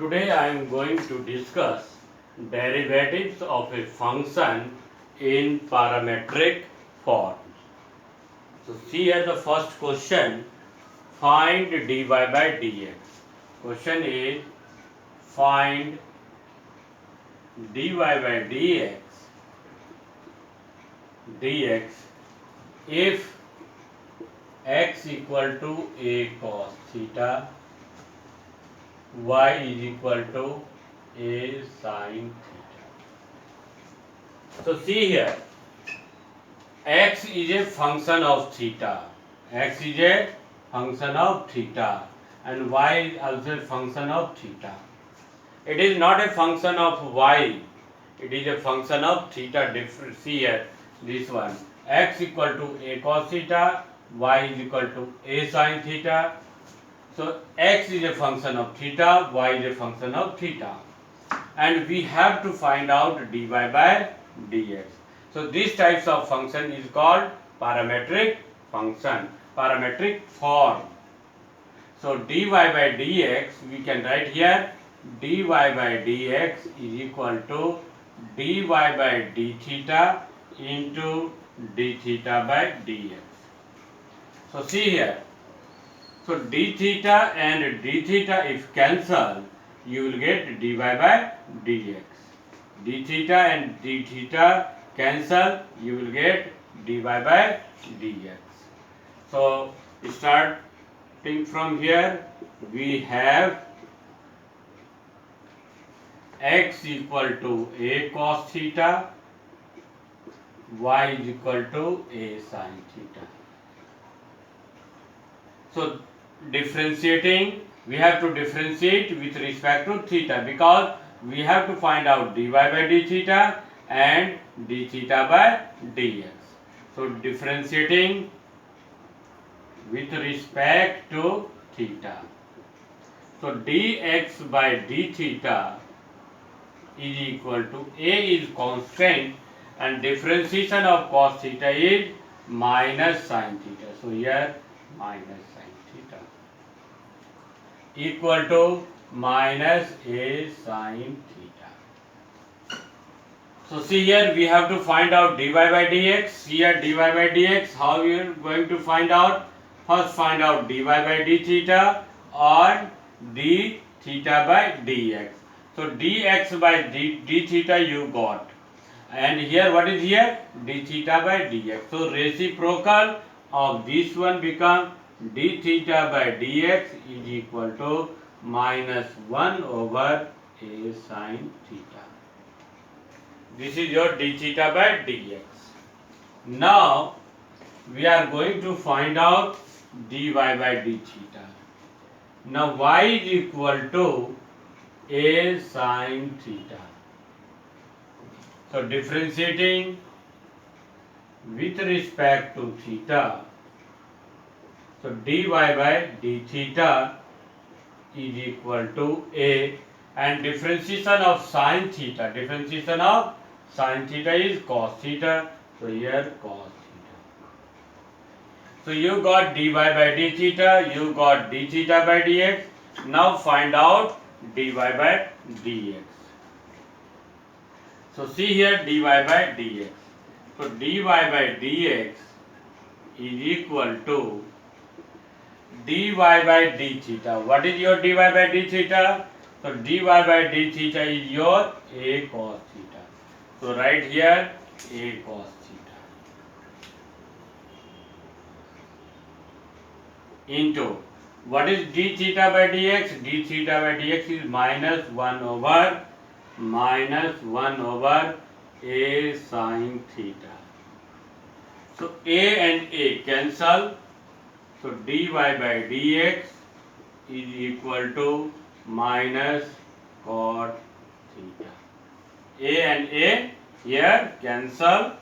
Today I am going to discuss derivatives of a function in parametric form. So see here the first question, find dy by dx. Question is find dy by dx if x equal to a cos theta, y is equal to a sin theta. So see here, x is a function of theta. X is a function of theta and y is also a function of theta. It is not a function of y, it is a function of theta. Different. See here, this one, x equal to a cos theta, y is equal to a sin theta. So x is a function of theta, y is a function of theta, and we have to find out dy by dx. So these types of function is called parametric function, parametric form. So dy by dx we can write here, dy by dx is equal to dy by d theta into d theta by dx. So see here, so d theta and d theta if cancel, you will get dy by dx. D theta and d theta cancel, you will get dy by dx. So starting from here, we have x equal to a cos theta, y is equal to a sin theta. So differentiating, we have to differentiate with respect to theta because we have to find out dy by d theta and d theta by dx. So differentiating with respect to theta. So dx by d theta is equal to a is constant and differentiation of cos theta is minus sin theta. So here minus sin theta equal to minus a sin theta. So see here we have to find out dy by dx. Here dy by dx, how we are going to find out? First find out dy by d theta or d theta by dx. So dx by d theta you got, and here what is here? D theta by dx. So reciprocal of this one become d theta by dx is equal to minus 1 over a sin theta. This is your d theta by dx. Now we are going to find out dy by d theta. Now y is equal to a sin theta. So differentiating with respect to theta, so dy by d theta is equal to a, and differentiation of sin theta, differentiation of sin theta is cos theta. So here cos theta. So you got dy by d theta, you got d theta by dx. Now find out dy by dx. So see here dy by dx. So dy by dx is equal to dy by d theta. What is your dy by d theta? So dy by d theta is your a cos theta. So write here a cos theta into what is d theta by dx? D theta by dx is minus 1 over a sin theta. So a and a cancel. So dy by dx is equal to minus cot theta. A and a here cancel.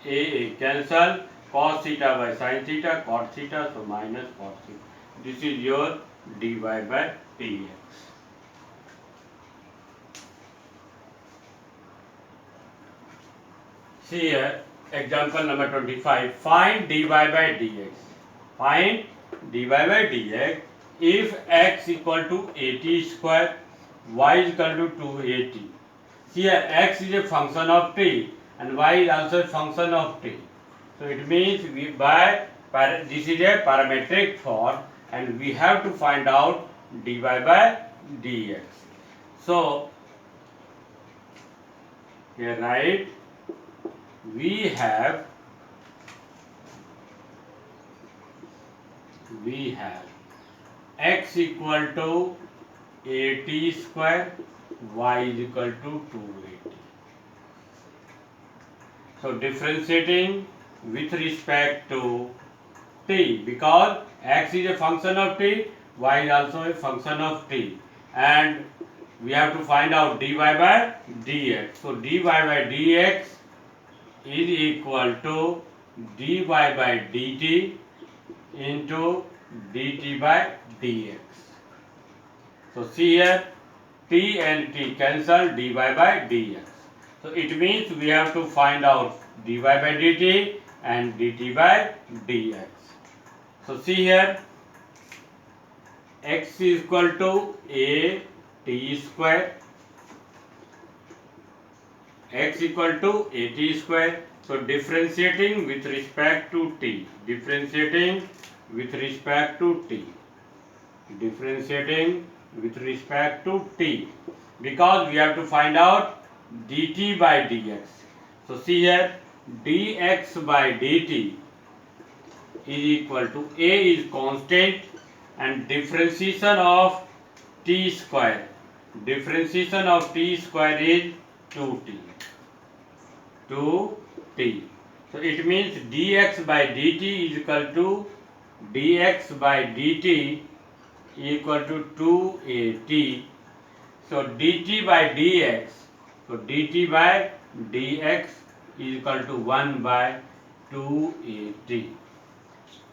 A cancel. Cos theta by sin theta, cot theta, so minus cot theta. This is your dy by dx. See here, example number 25. Find dy by dx. Find dy by dx if x equal to 80 square, y is equal to 280. Here x is a function of t and y is also a function of t. So it means this is a parametric form and we have to find out dy by dx. So here write we have x equal to 80 square, y is equal to 280. So differentiating with respect to t, because x is a function of t, y is also a function of t, and we have to find out dy by dx. So dy by dx is equal to dy by dt into dt by dx. So see here, t and t cancel, dy by dx. So it means we have to find out dy by dt and dt by dx. So see here, x is equal to a t square, x equal to a t square. So differentiating with respect to t, differentiating with respect to t, differentiating with respect to t, because we have to find out dt by dx. So see here, dx by dt is equal to a is constant and differentiation of t square. Differentiation of t square is 2t. 2t. So it means dx by dt is equal to dx by dt equal to 2at. So dt by dx, so dt by dx is equal to 1 by 2at.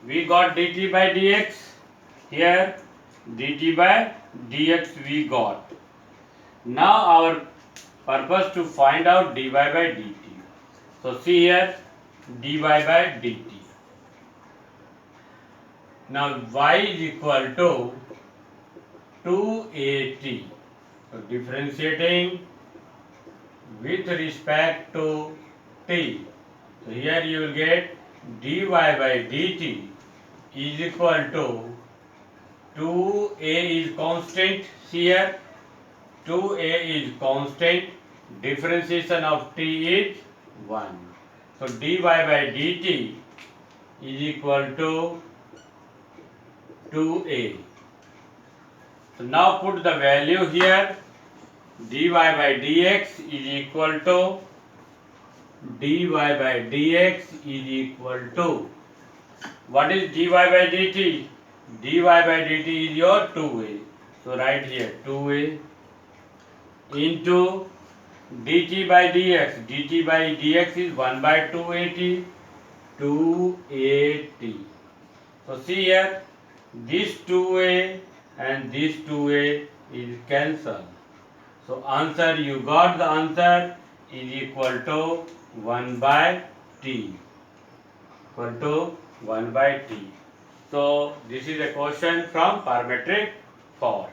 We got dt by dx. Here dt by dx we got. Now our purpose to find out dy by dt. So see here, dy by dt. Now y is equal to 2at. So differentiating with respect to t. So here you will get dy by dt is equal to 2a is constant. Here 2a is constant. Differentiation of t is 1. So dy by dt is equal to 2a. So now put the value here. Dy by dx is equal to dy by dx is equal to, what is dy by dt? Dy by dt is your 2a. So write here 2a into dt by dx. dt by dx is 1 by 2at. 2at. So see here, this 2a and this 2a is cancelled. So answer, you got the answer is equal to 1 by t. Equal to 1 by t. So this is a question from parametric form.